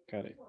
Correct.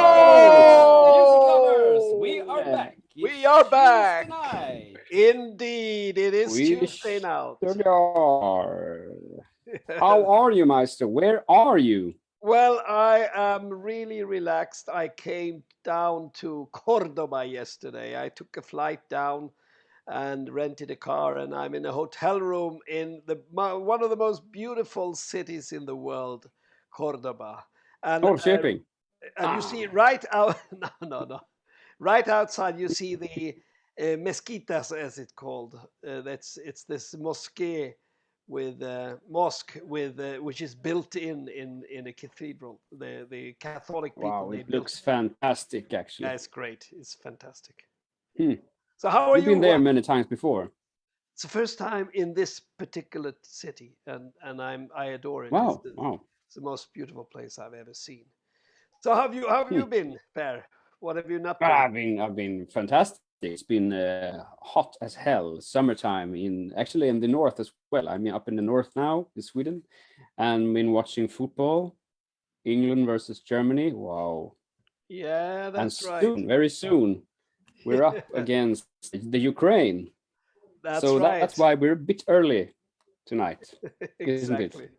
Music lovers, we are back. We It's are Tuesday back. night. Indeed, it is We Tuesday now. surely are. How are you, Master? Where are you? Well, I am really relaxed. I came down to Cordoba yesterday. I took a flight down and rented a car, and I'm in a hotel room in one of the most beautiful cities in the world, Cordoba. And Norrköping. you see right out, no, right outside you see the mesquitas, as it's called. It's this mosque with which is built in a cathedral. The Catholic people, Wow, they it built. looks fantastic, Yeah, actually. it's great. It's fantastic. Hmm. So how are You've been you? there many times before. It's the first time in this particular city, and I adore it. Wow, wow. It's the most beautiful place I've ever seen. So how have you Hmm. been, Per? What have you been up to? I've been fantastic. It's been hot as hell, summertime actually in the north as well. I mean, up in the north now in Sweden, and been watching football, England versus Germany. Wow. Yeah, And that's right. soon, very soon, we're up against the Ukraine. That's So that's right. why we're a bit early tonight, isn't it? Exactly.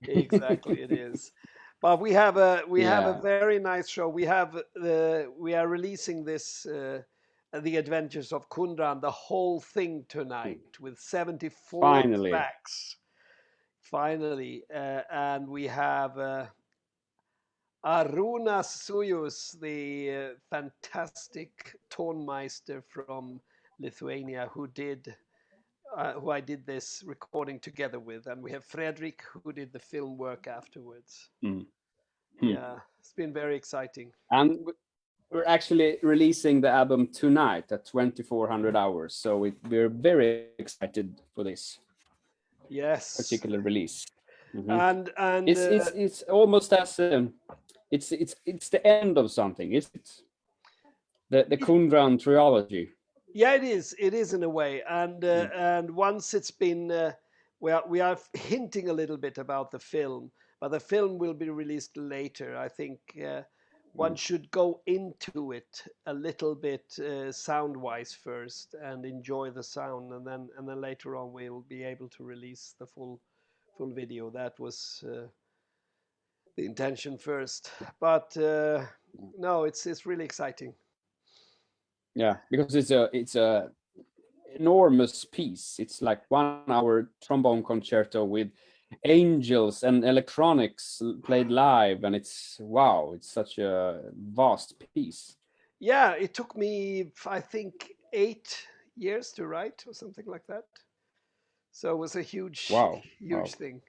Exactly, it is. But we have a Yeah, very nice show. We are releasing this The Adventures of Kundraan, the whole thing tonight with 74 finally. tracks. Finally, and we have Arunas Sujus, the fantastic tonmeister from Lithuania, who I did this recording together with, and we have Fredrik, who did the film work afterwards. Mm. Hmm. Yeah, it's been very exciting. And we're actually releasing the album tonight at 2400 hours. So we're very excited for this Yes, particular release. Mhm. and It's almost as it's the end of something, is it? The it, Kundraan trilogy. yeah, it is. It is in a way, and once it's been, we are hinting a little bit about the film, but the film will be released later. I think one should go into it a little bit sound-wise first and enjoy the sound, and then later on we'll be able to release the full video. That was the intention first, but no, it's really exciting. Yeah, because it's a enormous piece. It's like 1 hour trombone concerto with angels and electronics played live, and it's wow, it's such a vast piece. Yeah, it took me, I think, 8 years to write or something like that. So it was a huge, Wow, huge wow. thing.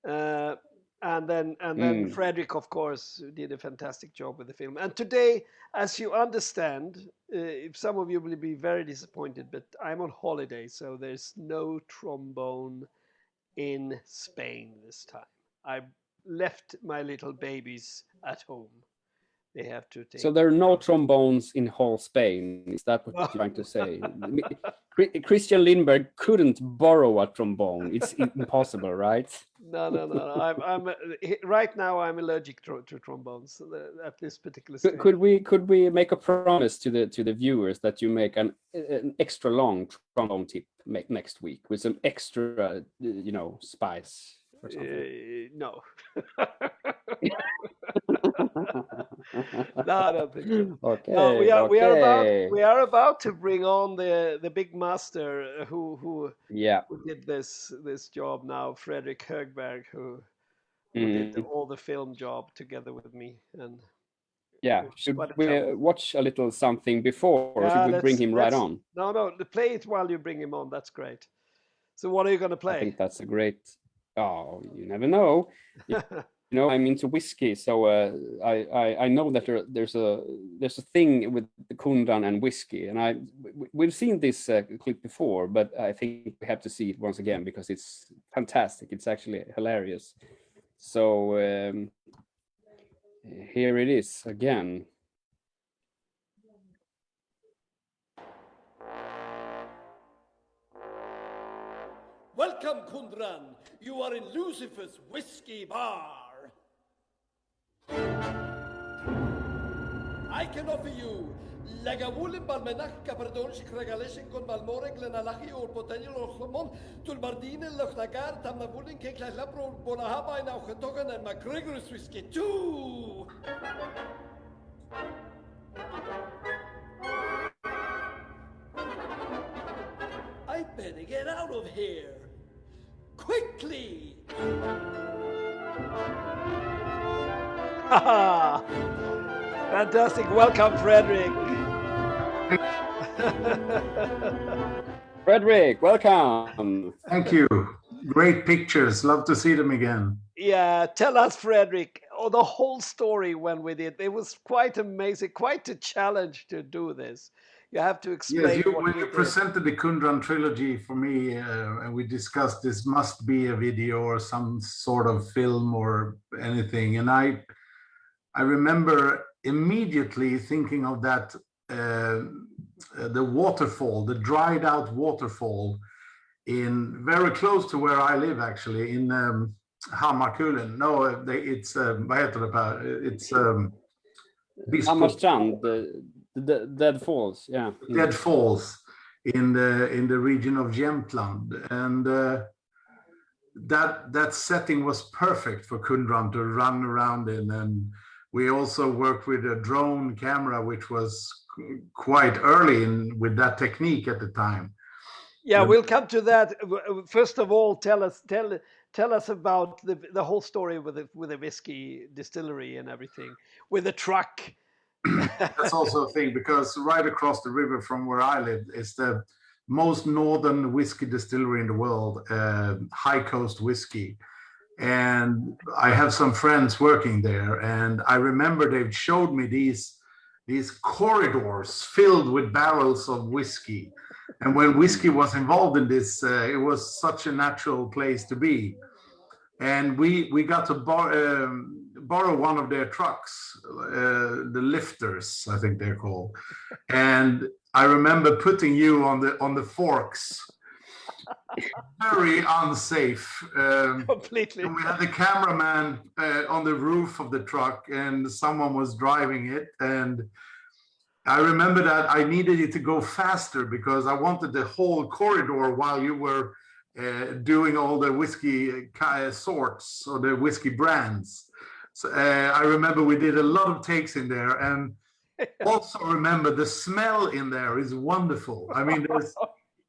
Uh, and then Mm. Fredrik, of course, did a fantastic job with the film. And today, as you understand, if some of you will be very disappointed, but I'm on holiday, so there's no trombone in Spain this time. I left my little babies at home. They have to So take. there are no trombones in whole Spain. Is that what you're trying to say? Christian Lindberg couldn't borrow a trombone. It's impossible, right? No, no, no. Right now. I'm allergic to trombones at this particular Could stage. we make a promise to the viewers that you make an extra long trombone tip next week with some extra spice? or something? No. No, I don't think so. Okay, No, okay. we are about to bring on the big master who Yeah. did this job now, Fredrik Thalberg, who did Mhm. all the film job together with me, and Yeah. it's Should quite a we challenge. watch a little something before, or should Yeah, we bring him right on? no, play it while you bring him on. That's great. So what are you gonna I play? think that's a great. Oh, you never know. You know, I'm into whiskey, so I know that there's a thing with the Kundraan and whiskey, and we've seen this clip before, but I think we have to see it once again because it's fantastic. It's actually hilarious. So here it is again. Welcome, Kundraan. You are in Lucifer's whiskey bar. I can offer you Lagavulin Balmenaka Perdonch Kragalishin con Balmore Glenalachi or Potential or Homon, Tulbardine Lochnagar, Tamnavulin Kekla Lapro, Bonahaba, and Auchetogan and McGregor's whiskey too. I better get out of here. Quickly! Fantastic. Welcome, Fredrik. Fredrik, welcome. Thank you. Great pictures. Love to see them again. Yeah, tell us, Fredrik, the whole story when we did. It was quite amazing, quite a challenge to do this. You have to explain Yes, what when we you did. presented the Kundraan trilogy for me, and we discussed this must be a video or some sort of film or anything, and I remember immediately thinking of that the waterfall, the dried out waterfall in very close to where I live, actually, in Hammarkullen. No, it's vad heter det, Per? It's Biskop. Hammarstrand, the Dead Falls, yeah. Dead Falls in the region of Jämtland, and that setting was perfect for Kundraan to run around in. And we also worked with a drone camera, which was quite early in with that technique at the time. Yeah, we'll come to that. First of all, tell us about the whole story with the whiskey distillery and everything, with the truck. That's also a thing, because right across the river from where I live is the most northern whiskey distillery in the world, High Coast Whiskey. And I have some friends working there, and I remember they showed me these corridors filled with barrels of whiskey. And when whiskey was involved in this, it was such a natural place to be. And we got to borrow one of their trucks, the lifters, I think they're called. And I remember putting you on the forks. Very unsafe. Completely. And we had the cameraman on the roof of the truck, and someone was driving it. And I remember that I needed it to go faster because I wanted the whole corridor while you were doing all the whiskey sorts or the whiskey brands. So I remember we did a lot of takes in there, and also remember the smell in there is wonderful. I mean, there's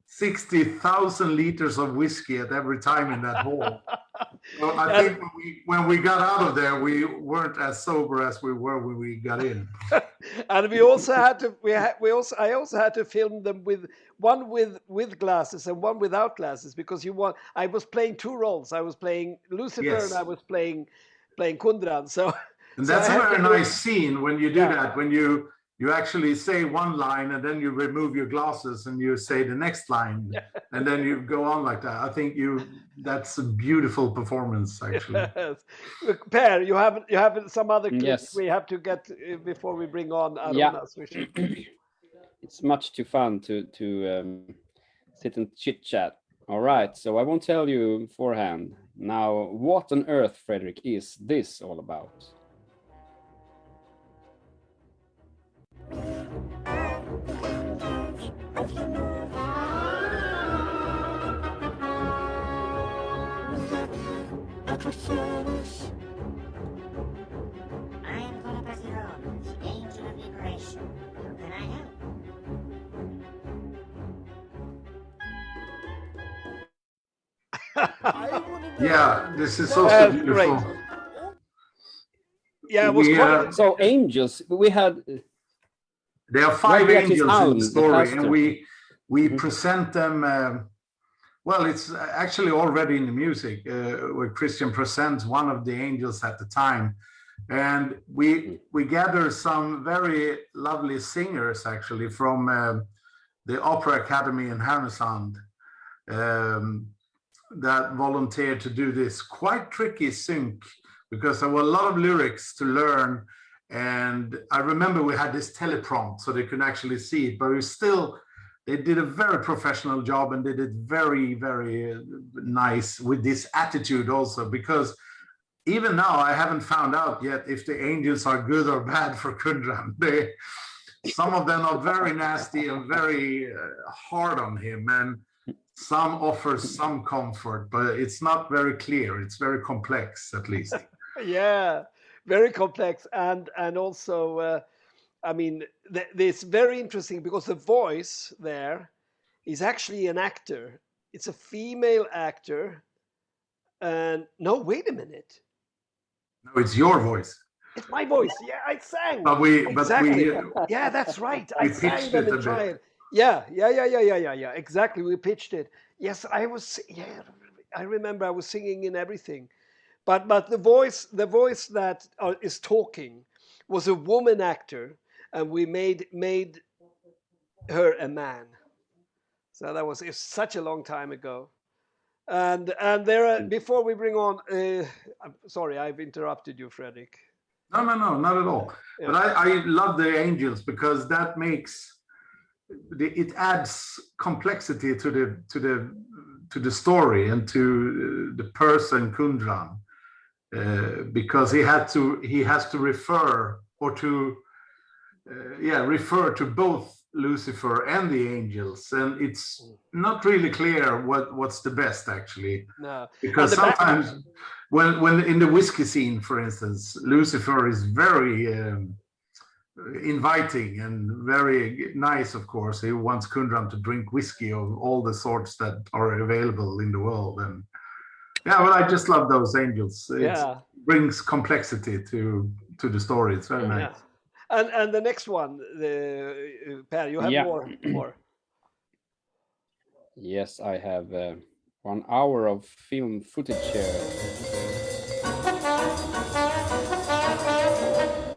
60,000 liters of whiskey at every time in that hole. So I think when we got out of there, we weren't as sober as we were when we got in. And we also had to I also had to film them with one with glasses and one without glasses, because I was playing two roles. I was playing Lucifer, Yes. and I was playing Kundraan. So And that's so a very nice scene when you do Yeah. that, when you actually say one line and then you remove your glasses and you say the next line, and then you go on like that. I think that's a beautiful performance, actually. Look, Per, you have some other clips Yes. we have to get before we bring on Yeah. Aronas. We should. It's much too fun to sit and chit chat. All right, so I won't tell you beforehand. Now, what on earth, Fredrik, is this all about? service. I'm Bonaparte Rhodes, Angel of Liberation. How can I help? Yeah, this is also beautiful. Great. Yeah, it was quite. So angels, we had. There are 5 Beatrice angels in Alm, the the story, and pastor. we present them. Well, it's actually already in the music where Christian presents one of the angels at the time, and we gather some very lovely singers actually from the Opera Academy in Härnösand that volunteered to do this quite tricky sync because there were a lot of lyrics to learn. And I remember we had this teleprompt so they could actually see it, but they did a very professional job and did it very, very nice with this attitude also, because even now I haven't found out yet if the angels are good or bad for Kundraan. Some of them are very nasty and very hard on him, and some offer some comfort, but it's not very clear. It's very complex, at least. Yeah, very complex, and also I mean it's very interesting because the voice there is actually an actor. It's a female actor, and no, wait a minute, No, it's your voice. it's my voice. Yeah, I sang. But exactly. Yeah, that's right. I sang them in trial. Yeah. Exactly. We pitched it. Yes, I was. Yeah, I remember I was singing in everything. But the voice that is talking was a woman actor, and we made her a man. So it's such a long time ago. And there are, before we bring on, I'm sorry, I've interrupted you, Fredrik. No, not at all. Yeah. But I love the angels because that makes it adds complexity to the story and to the person Kundraan. Because he has to refer to both Lucifer and the angels, and it's not really clear what's the best actually. No, because sometimes when in the whiskey scene, for instance, Lucifer is very inviting and very nice. Of course, he wants Kundraan to drink whiskey of all the sorts that are available in the world, and yeah, well, I just love those angels. It brings complexity to the story. It's very nice. And the next one, Per, you have more. Yes, I have 1 hour of film footage here.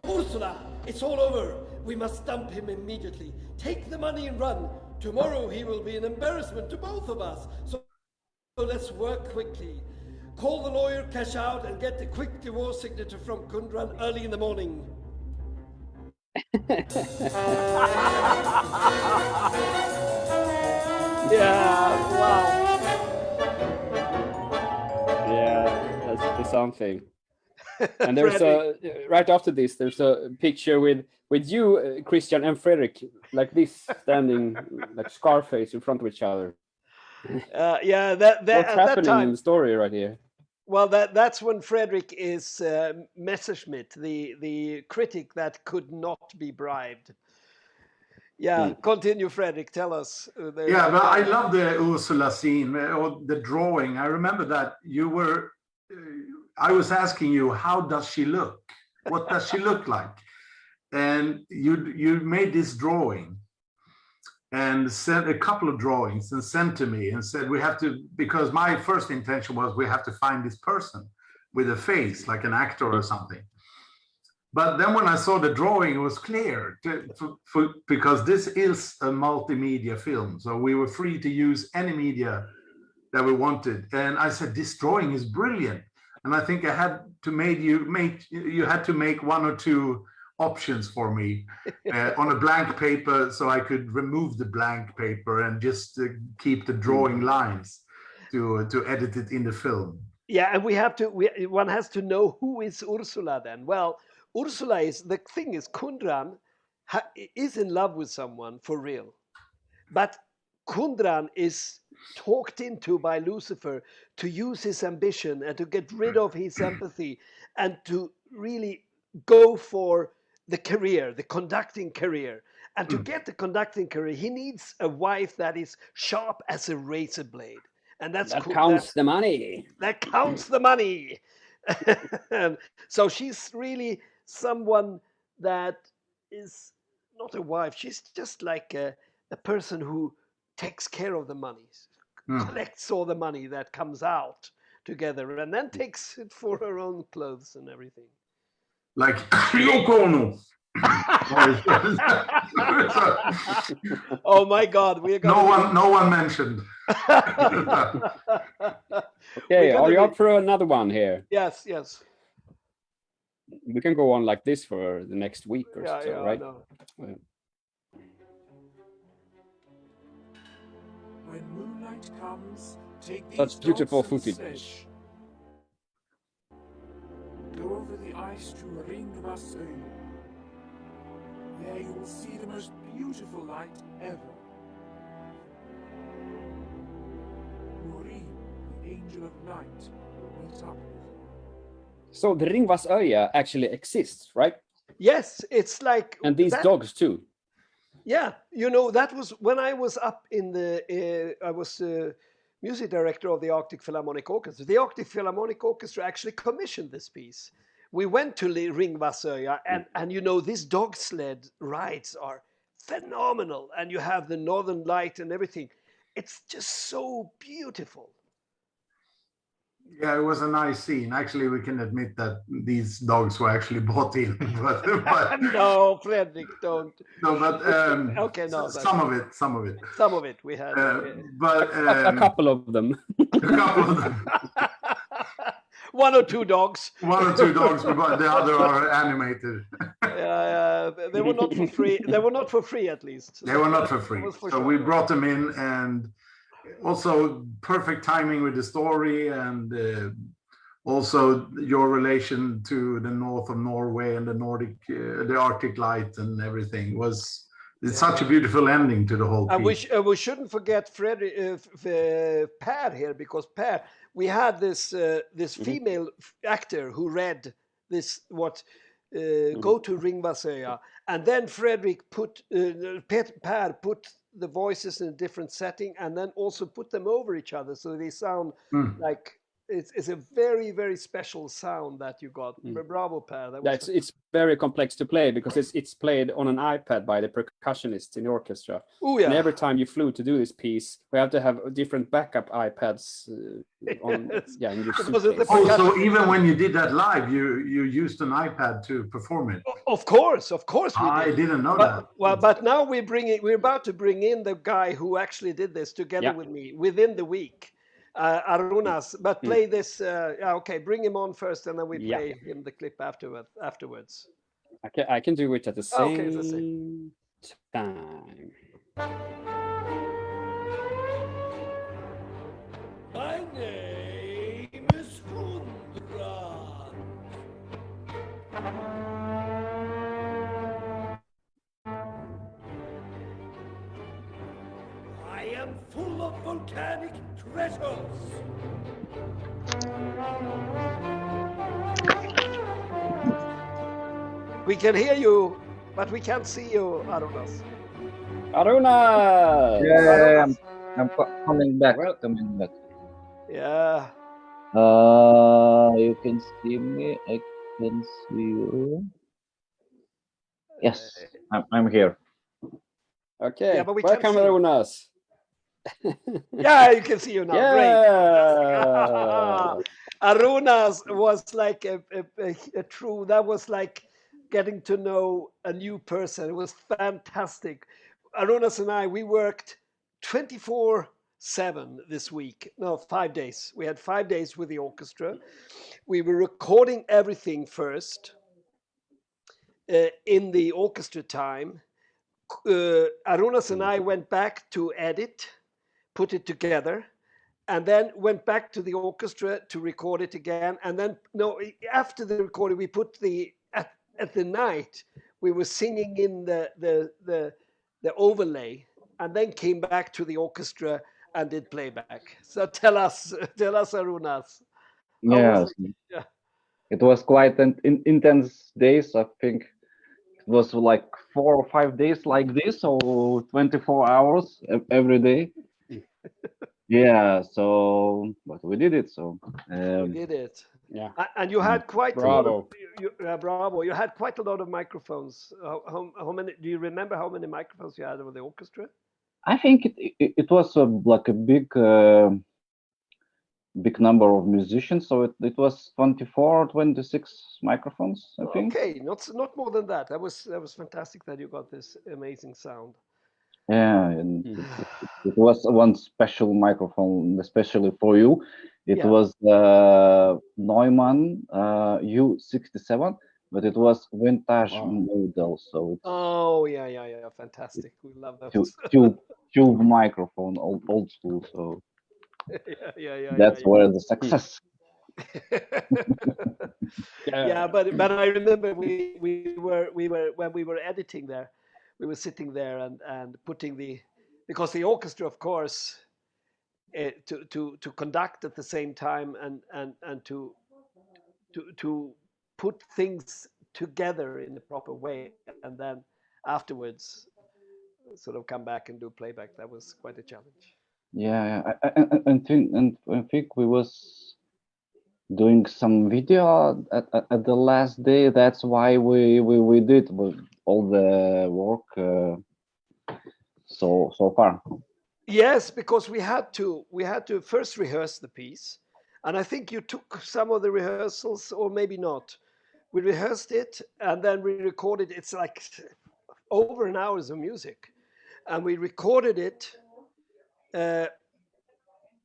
Ursula, it's all over. We must dump him immediately. Take the money and run. Tomorrow he will be an embarrassment to both of us. So let's work quickly. Call the lawyer, cash out, and get the quick divorce signature from Kundraan early in the morning. Yeah, wow. Yeah, that's something. And there's right after this, there's a picture with you, Christian, and Fredrik, like this, standing like Scarface in front of each other. Yeah, what's happening in the story right here? Well, that's when Fredrik is Messerschmitt, the critic that could not be bribed. Yeah, continue, Fredrik. Tell us. But I love the Ursula scene or the drawing. I remember that you were. I was asking you, how does she look? What does she look like? And you made this drawing and sent a couple of drawings and sent to me and said we have to, because my first intention was we have to find this person with a face like an actor or something. But then when I saw the drawing, it was clear because this is a multimedia film, so we were free to use any media that we wanted. And I said, this drawing is brilliant. And I think I had to you had to make 1 or 2 options for me on a blank paper, so I could remove the blank paper and just keep the drawing lines to edit it in the film. Yeah, and one has to know who is Ursula then. Well, Ursula is, the thing is, Kundraan is in love with someone for real, but Kundraan is talked into by Lucifer to use his ambition and to get rid of his empathy and to really go for the career, the conducting career. And to get the conducting career, he needs a wife that is sharp as a razor blade. And that's That cool. counts the money. That counts the money. And so she's really someone that is not a wife. She's just like a person who takes care of the money, collects all the money that comes out together, and then takes it for her own clothes and everything. Like Yoko Ono. Oh my God, we're gonna no one mentioned. Okay, are you up for another one here? Yes. We can go on like this for the next week or so, right? I know. When moonlight comes, take these That's beautiful dogs and footage. sledge. Go over the ice to Ringvassøy. There you will see the most beautiful light ever. Maureen, the angel of night, will meet up with you. So the Ringvassøya actually exists, right? Yes, it's like And these that- dogs too. Yeah, you know, that was when I was up in the, I was music director of the Arctic Philharmonic Orchestra. The Arctic Philharmonic Orchestra actually commissioned this piece. We went to Ringvassøya, and you know, these dog sled rides are phenomenal. And you have the northern light and everything. It's just so beautiful. Yeah, it was a nice scene. Actually, we can admit that these dogs were actually bought in. but No, Fredrik, don't. no, but Okay, no, some of it. Some of it we had. But A couple of them. a couple of them. One or two dogs. One or two dogs, but the other are animated. They were not for free. They were not for free, at least. They were not for free. That was for So sure. we brought them in, and also perfect timing with the story, and also your relation to the north of Norway and the Nordic, the Arctic light and everything was. It's such a beautiful ending to the whole piece. And we shouldn't forget Per here, because Per, we had this female actor who read this go to Ringvassøya, and then Fredrik Per put the voices in a different setting, and then also put them over each other, so they sound like it's a very, very special sound that you got. Bravo, Per. It's very complex to play because it's played on an iPad by the percussionists in the orchestra. Oh, yeah. And every time you flew to do this piece, we have to have different backup iPads on. Yeah, in your suitcase. Also, even when you did that live, you used an iPad to perform it. Of course we I did. didn't know that. Well, but now we're about to bring in the guy who actually did this together with me within the week. Arunas, but play this. Okay, bring him on first, and then we play him the clip afterwards. I can do it at the same Okay, let's see. time. My name is Kundraan. I am full of volcanic treasures. We can hear you, but we can't see you, Arunas. Aruna! Yeah, I'm coming back. Well- Coming back. Yeah. You can see me. I can see you. Yes, I'm here. Okay, Yeah, but we can't welcome, see you. Arunas. Yeah, you can see you now. Great. Yeah. Arunas was like a true, that was like getting to know a new person. It was fantastic. Arunas and I, we worked 24/7 this week. No, 5 days. We had 5 days with the orchestra. We were recording everything first in the orchestra time. Arunas and I went back to edit, put it together, and then went back to the orchestra to record it again. And then, no, after the recording, we put at the night, we were singing in the overlay, and then came back to the orchestra and did playback. So tell us, Arunas, how Yes, was it? Yeah. it was quite an intense days. I think it was like 4 or 5 days like this, or 24 hours every day. Yeah, so but we did it. So We did it. Yeah. And you had quite a lot of Bravo. bravo. You had quite a lot of microphones. How many? Do you remember how many microphones you had with the orchestra? I think it was like a big number of musicians. So it was 24 or 26 microphones, I think. Okay, not more than that. That was fantastic that you got this amazing sound. Yeah, and it was one special microphone, especially for you. It Yeah. was Neumann U67, but it was vintage Wow. model, so it's Oh yeah. Fantastic. We love tu- those. tube tube microphone, old school. So Yeah. that's where the success. Yeah, but I remember we were when we were editing there, we were sitting there and putting because the orchestra, of course, to conduct at the same time and to put things together in the proper way, and then afterwards sort of come back and do playback. That was quite a challenge. Yeah, I think we was doing some video at the last day. That's why we did all the work so far. Yes, because we had to first rehearse the piece, and I think you took some of the rehearsals, or maybe not. We rehearsed it and then we recorded. It's like over an hour's of music, and we recorded it,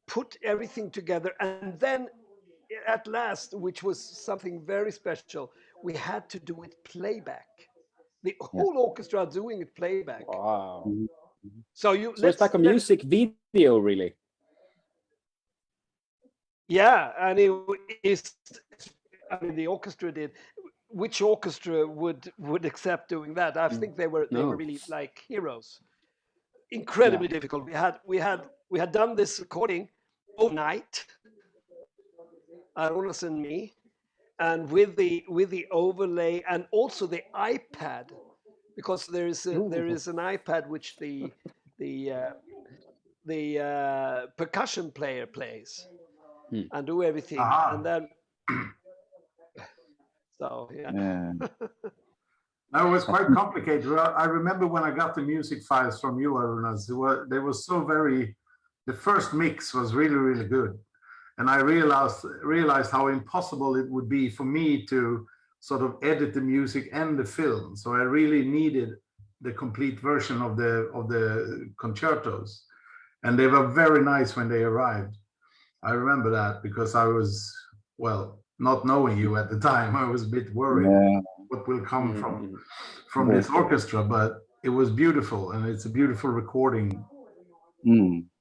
put everything together, and then at last, which was something very special, we had to do it playback. The Yes. whole orchestra doing it playback. Wow. Mhm. So So it's like a music video, really. Yeah, and it is. I mean, the orchestra did. Which orchestra would accept doing that? I think they were No. really like heroes. Incredibly difficult. We had done this recording overnight, Aronas and me, and with the overlay and also the iPad, because there is an iPad which the percussion player plays and do everything, Aha. and then so yeah. Yeah. No, it was quite complicated. Well, I remember when I got the music files from you, Arunas, they were so very, the first mix was really, really good. And I realized how impossible it would be for me to sort of edit the music and the film. So I really needed the complete version of the concertos. And they were very nice when they arrived. I remember that because I was, well, not knowing you at the time, I was a bit worried Yeah. what will come from Yes. this orchestra, but it was beautiful, and it's a beautiful recording.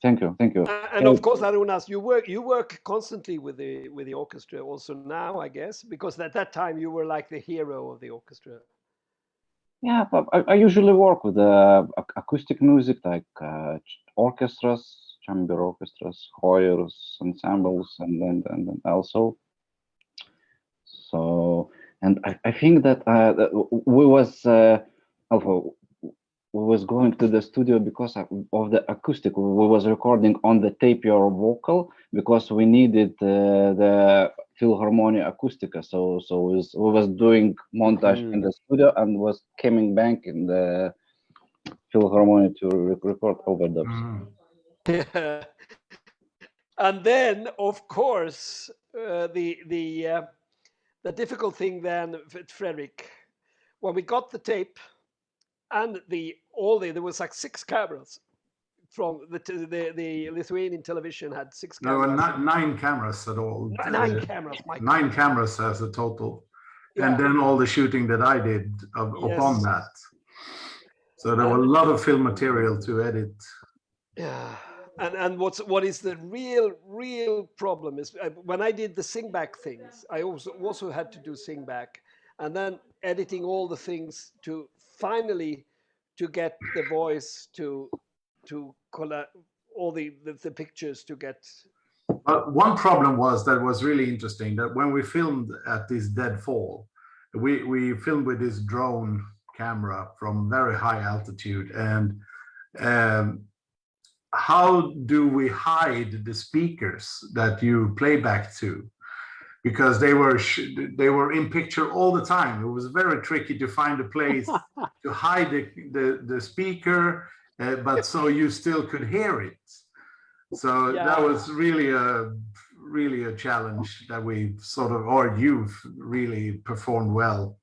Thank you. And of course, Arunas, you work constantly with the orchestra also now, I guess, because at that time you were like the hero of the orchestra. Yeah, but I usually work with acoustic music, like orchestras, chamber orchestras, choirs, ensembles, and also. So, and I think that we was also we was going to the studio because of the acoustic. We was recording on the tape your vocal because we needed the Philharmonia Acoustica. So we was doing montage in the studio and was coming back in the Philharmonia to record overdubs. Yeah. And then, of course, the difficult thing then, Fredrik, when we got the tape and there was like 6 cameras from the Lithuanian television had 6 There were cameras. 9 cameras at all. 9 cameras, my 9 God. cameras as a total. Yeah. And then all the shooting that I did upon Yes. that. So there were a lot of film material to edit. Yeah, and what is the real problem is when I did the sing back things, I also had to do sing back, and then editing all the things to finally to get the voice to all the pictures to get. One problem was that was really interesting that when we filmed at this deadfall, we filmed with this drone camera from very high altitude, and how do we hide the speakers that you play back to? Because they were in picture all the time. It was very tricky to find a place to hide the speaker, but so you still could hear it. So Yeah. that was really a challenge that we sort of, or you've really performed well.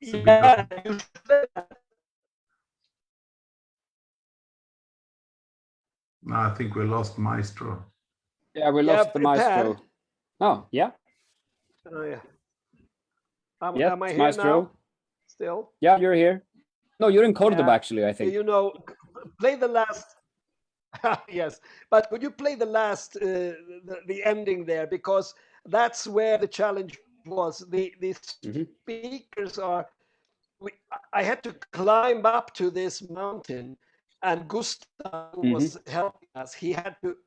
So Yeah. no, I think we lost Maestro. Yeah, we lost the maestro. Per. Oh, yeah. Oh, yeah. Yes, Am I here Maestro. now? Still? Yeah, you're here. No, you're in Cordoba, Yeah. actually, I think. You know, play the last. Yes, but could you play the last, the ending there, because that's where the challenge was. The speakers are. I had to climb up to this mountain, and Gustav was helping us. He had to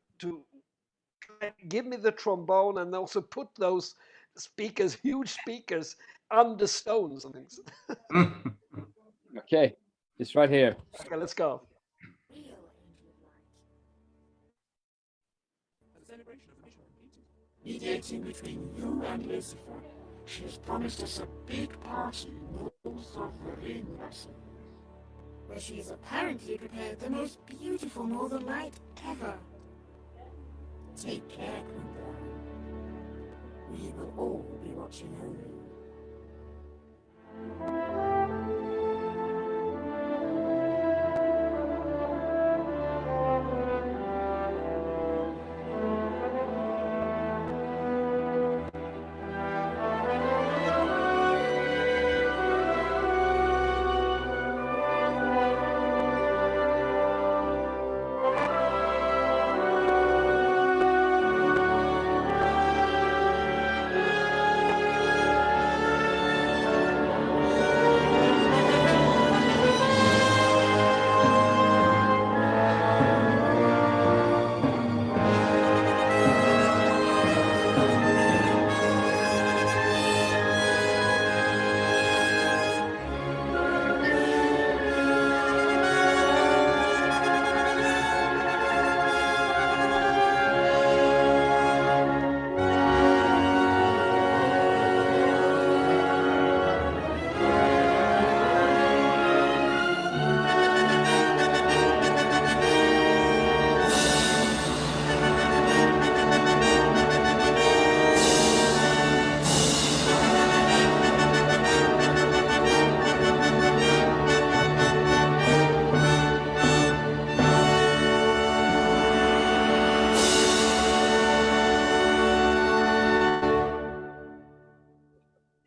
give me the trombone and also put those speakers, huge speakers, under stones and things. Okay, it's right here. Okay, let's go. Mediating between you and Lucifer, she has promised us a big party north of the ring, Russell. Where she has apparently prepared the most beautiful northern light ever. Take care, Kundraan. We will all be watching over you.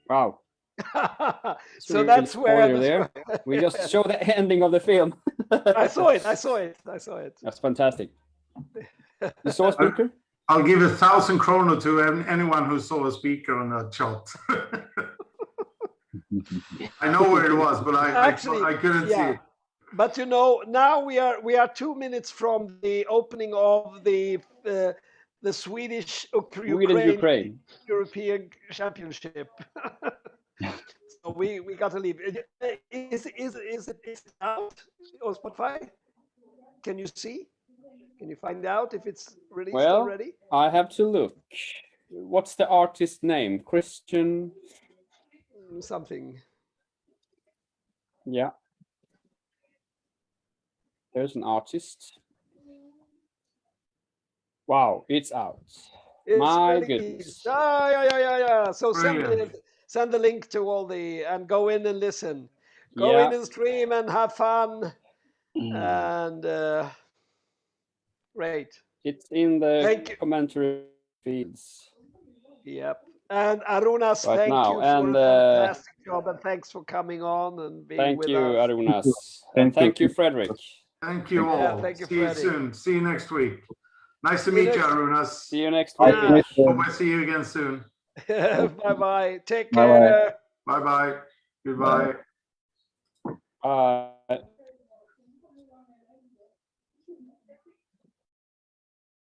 Wow. So Really that's where spoiler there. We just show the ending of the film. I saw it. That's fantastic. You saw a speaker? I'll give 1,000 kroner to anyone who saw a speaker on that shot. I know where it was, but I couldn't see it. But you know, now we are 2 minutes from the opening of the Swedish Ukraine European Championship. So we got to leave. Is it out on Spotify? Can you see? Can you find out if it's released already? I have to look. What's the artist name? Christian something. Yeah. There's an artist. Wow, it's out. My goodness. Yeah. So send the link to all and go in and listen. Go in and stream and have fun. And great. It's in the commentary feeds. Yep. And Arunas, right thank now. you for a fantastic job, and thanks for coming on and being with us. Thank you, Arunas. Thank you, Fredrik. Thank you all. Yeah, thank you, see you soon. See you next week. Nice to meet you, Arunas. See you next week. Hope I see you again soon. Bye-bye. Take care. Bye-bye. Goodbye. Bye.